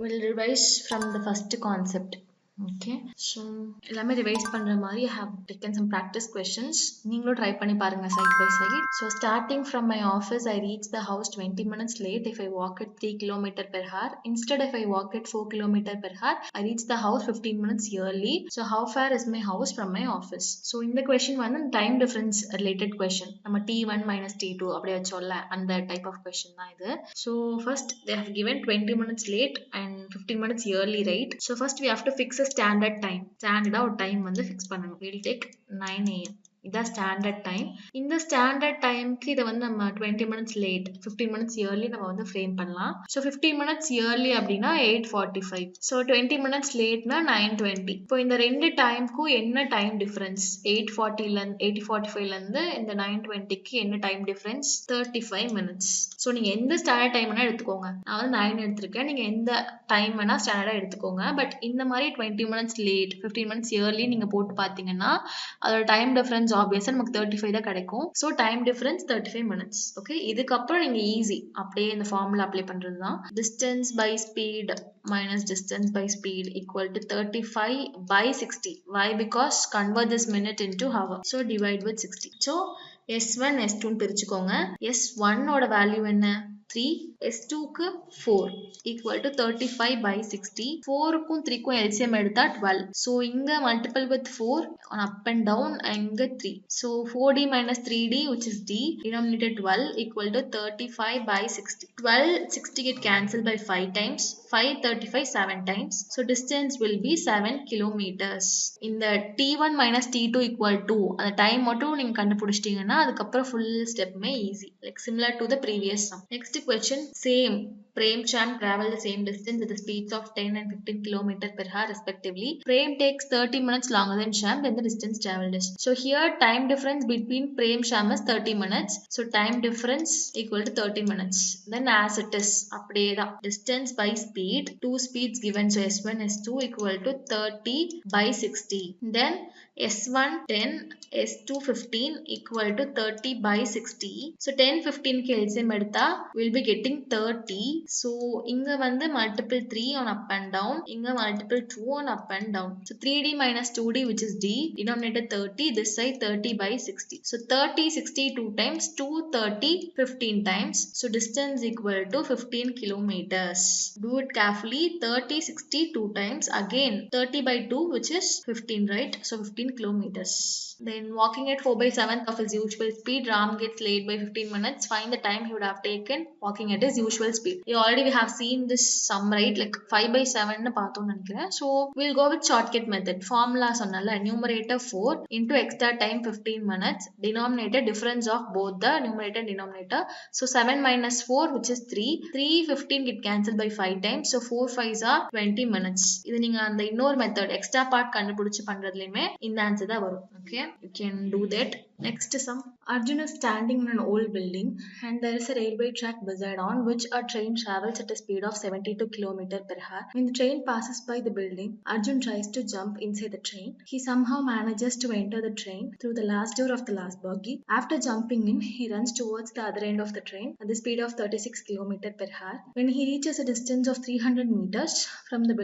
we'll revise from the first concept. Okay, so எல்லாமே revise பண்ற மாதிரி I have taken some practice questions. நீங்களும் try பண்ணி பாருங்க side by side. So starting from my office, I reach the house 20 minutes late if I walk at 3 km per hour. Instead, if I walk at 4 km per hour, I reach the house 15 minutes early. So how far is my house from my office? So இந்த question வந்து time difference related question. நம்ம T1 minus T2 அப்படியே வச்சோம்ல அந்த type of question தான் இது. So first they have given 20 minutes late and 15 minutes early, right? So first we have to fix a standard time. Standard out time வந்து fix பண்ணணும். We'll take 9 AM. இதான் standard time. இந்த standard டைம்க்கு இதை வந்து நம்ம 20 மினிட்ஸ் லேட் 15 மினிட்ஸ் இயர்லி நம்ம வந்து ஃப்ரேம் பண்ணலாம். ஸோ 15 மினிட்ஸ் இயர்லி அப்படின்னா 8:45. ஸோ 20 மினிட்ஸ் லேட்னா 9:20. இப்போ இந்த ரெண்டு டைம்க்கும் என்ன டைம் டிஃபரன்ஸ்? 8:45லேருந்து இந்த 9:20க்கு என்ன டைம் டிஃபரன்ஸ்? 35 மினிட்ஸ். ஸோ நீங்கள் எந்த ஸ்டாண்டர்ட் டைம் வேணால் எடுத்துக்கோங்க. நான் வந்து 9 எடுத்திருக்கேன். நீங்கள் எந்த டைம் வேணால் ஸ்டாண்டர்டாக எடுத்துக்கோங்க. பட் இந்த மாதிரி 20 மினிட்ஸ் லேட் 15 மினிட்ஸ் இயர்லி நீங்கள் போட்டு பார்த்தீங்கன்னா அதோட டைம் டிஃபரன்ஸ் ஆப்வியஸா நமக்கு 35 தான் கிடைக்கும். So time difference 35 minutes. Okay, இதுக்கப்புறம் நீங்க ஈஸி அப்படியே இந்த ஃபார்முலா அப்ளை பண்றது தான். Distance by speed minus distance by speed equal to 35 by 60. Why? Because convert this minute into hour. So divide with 60. So S1 S2 பிரிச்சுக்கோங்க. S1 ஓட value என்ன? 3, S2க்கு 4 equal to 35 by 60. 4க்கும் 3க்கும் LCM எடுத்தா 12. So இங்க multiple with 4 on up and down, இங்க 3. So 4D minus 3D which is D, denominator 12 equal to 35 by 60. 12, 60 get cancelled by 5 times. 5, 35, 7 times. So distance will be 7 kilometers. இந்த T1 minus T2 equal to அந்த time மட்டும் நீங்க கண்டுபிடிச்சிட்டீங்கன்னா அதுக்கப்புறம் full ஸ்டெப்புமே easy. Like similar to the previous sum. Next question, same. Premchand travel the same distance with the speeds of 10 and 15 km per hour respectively. Prem takes 30 minutes longer than Sham when the distance traveled is. So here time difference between Prem Sham is 30 minutes. So time difference equal to 30 minutes. Then as it is, அப்படியே தான். Distance by speed, two speeds given. So S1, S2 equal to 30 by 60. Then S1 10, S2 15 equal to 30 by 60. So 10, 15 க்கு LCM எடுத்தா we'll be getting 30. So இங்க வந்து multiple 3 on up and down, இங்க multiple 2 on up and down. So 3D minus 2D which is D, denominator 30, this side 30 by 60. So 30, 60 2 times, 2, 30, 15 times. So distance equal to 15 kilometers. Do it carefully. 30, 60 2 times, again 30 by 2 which is 15, right? So 15 kilometers. Then walking at 4 by 7th of his usual speed, Ram gets late by 15 minutes. Find the time he would have taken walking at his usual speed. Already we have seen this sum, right? Like 5 by 7 னு பார்த்தோம்னு நினைக்கிறேன். So we'll go with shortcut method. Formula சொன்னல, numerator 4 into extra time 15 minutes, denominator difference of both the numerator and denominator. So 7 minus 4 which is 3, 3, 15 get cancelled by 5 times. So 4 5s are 20 minutes. இது நீங்க அந்த இன்னொரு method extra part கண்டுபிடிச்சு பண்றதுலயுமே இந்த answer தான் வரும். Okay, you can do that. Next sum. Arjun is standing in an old building and there is a railway track beside on which a train travels at a speed of 72 km per hour. When the train passes by the building, Arjun tries to jump inside the train. He somehow manages to enter the train through the last door of the last bogie. After jumping in, he runs towards the other end of the train at the speed of 36 km per hour. When he reaches a distance of 300 meters from the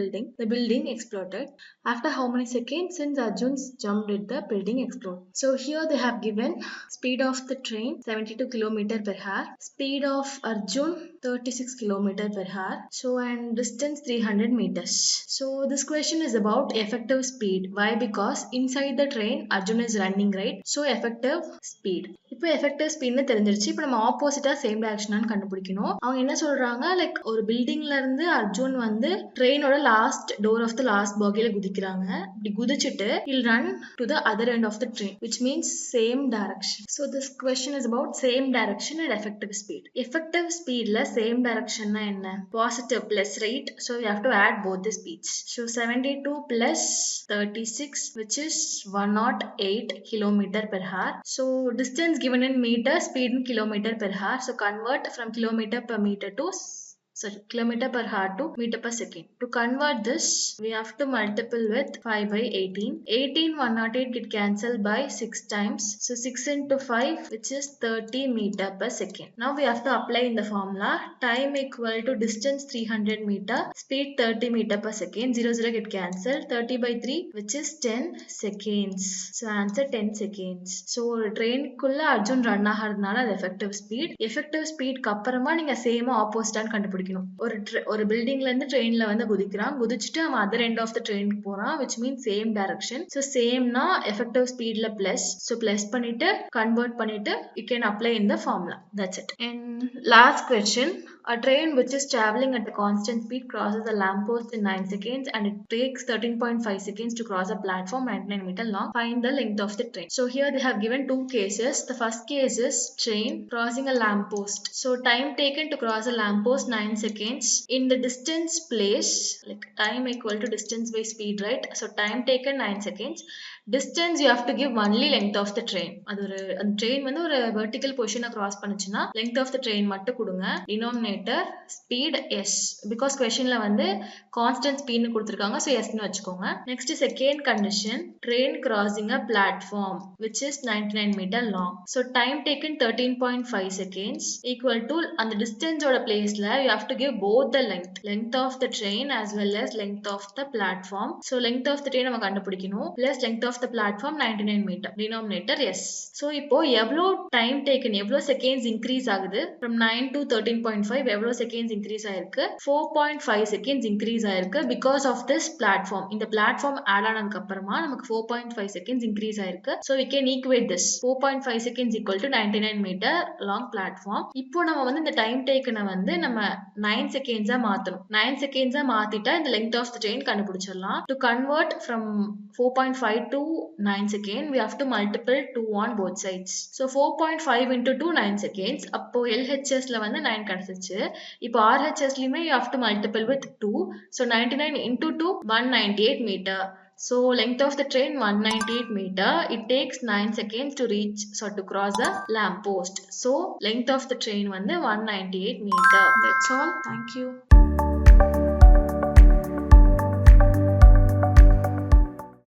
building exploded. After how many seconds since Arjun's jumped did the building explode? So here they have given speed of the train 72 km per hour, speed of Arjun 36 km per hour, so and distance 300 meters. So this question is about effective speed. Why? Because inside the train Arjun is running, right? So effective speed. இப்போ effective speedனு தெரிஞ்சிருச்சு. இப்போ நம்ம ஆப்போசிட்டா same டைரக்ஷனான்னு கண்டுபிடிக்கணும். அவங்க என்ன சொல்றாங்க, like ஒரு பில்டிங்ல இருந்து அர்ஜுன் வந்து ட்ரெயினோட last door of the last பாகியில குதிக்கிறாங்க. இப்படி குதிச்சுட்டு he'll run to the other end of the train, which means same direction. So this question is about same direction and effective speed. Effective speedல same directionனா என்ன? Positive plus, right? So we have to add both the speeds. So 72 plus 36 which is 108 km per hour. So distance given in meter, speed in kilometer per hour. So convert from kilometer per meter to sorry, kilometer per hour to meter per second. To convert this, we have to multiple with 5 by 18. 18 108 get cancelled by 6 times. So 6 into 5, which is 30 meter per second. Now we have to apply in the formula. Time equal to distance 300 meter, speed 30 meter per second. 0 0 get cancelled. 30 by 3, which is 10 seconds. So answer 10 seconds. So ஒரு ட்ரெயினுக்குள்ள Arjun run ஆகிறதுனால அது effective speed. Effective ஸ்பீட்க்கு அப்புறமா நீங்க சேமா ஆப்போசிட்டான்னு கண்டுபிடிக்கணும். ஒரு பில்டிங்ல இருந்து ட்ரெயின்ல வந்து குதிக்கிறான், குதிச்சுட்டு அவன் அதர் எண்ட் ஆஃப் த ட்ரெயினுக்கு போறான், which means same direction. So சேம்னா எஃபெக்டிவ் ஸ்பீட்ல பிளஸ். ஸோ பிளஸ் பண்ணிட்டு கன்வெர்ட் பண்ணிட்டு you can apply in the formula. That's it. And last question. A train which is traveling at a constant speed crosses a lamppost in 9 seconds and it takes 13.5 seconds to cross a platform 99 meter long. Find the length of the train. So here they have given two cases. The first case is train crossing a lamppost. So time taken to cross a lamppost 9 seconds. In the distance place, like time equal to distance by speed, right? So time taken 9 seconds. Distance you have to give only length of the train. அது ஒரு அந்த train வந்து ஒரு vertical பொசிஷனை cross பண்ணுச்சுன்னா length of the train மட்டும் கொடுங்க. Denominator speed S, because கொஸ்டின்ல வந்து கான்ஸ்டன்ட் ஸ்பீட்னு கொடுத்துருக்காங்க, ஸோ எஸ்ன்னு வச்சுக்கோங்க. Next second condition, train crossing a platform which is 99 metre long. So time taken 13.5 seconds equal to அந்த டிஸ்டன்ஸோட பிளேஸ்ல you have to give both the length of the train as well as length of the platform. So length of the train நம்ம கண்டுபிடிக்கணும், plus length of the platform 99 meter. Denominator yes. So இப்போ எவ்வளோ time taken, எவ்வளோ seconds increase ஆகுது, from 9 to 13.5 எவ்வளோ seconds increase ஆயிருக்கு, 4.5 seconds increase ஆயிருக்கு because of this platform. இந்த பிளாட்ஃபார்ம் ஆட் ஆனதுக்கு அப்புறமா நமக்கு 4.5 செகண்ட்ஸ் இன்க்ரீஸ் ஆயிருக்கு. So we can equate this. 4.5 seconds equal to 99 meter long platform. இப்போ நம்ம வந்து இந்த டைம் டேக்கனை வந்து நம்ம 9 செகண்ட்ஸா மாத்தணும். 9 செகண்ட்ஸா மாத்திட்டா இந்த length of the train கண்டுபிடிச்சிடலாம். To convert from 4.5 to 9 seconds, we have to multiple 2 on both sides. So 4.5 into 2 9 seconds. அப்போ LHS ல வந்து 9 கிடைச்சிச்சு. இப்போ RHS லயுமே you have to multiple with 2. So 99 into 2 198 meter. So length of the train 198 meter. It takes 9 seconds to reach, so to cross a lamp post. So length of the train வந்து 198 meter. That's all. Thank you.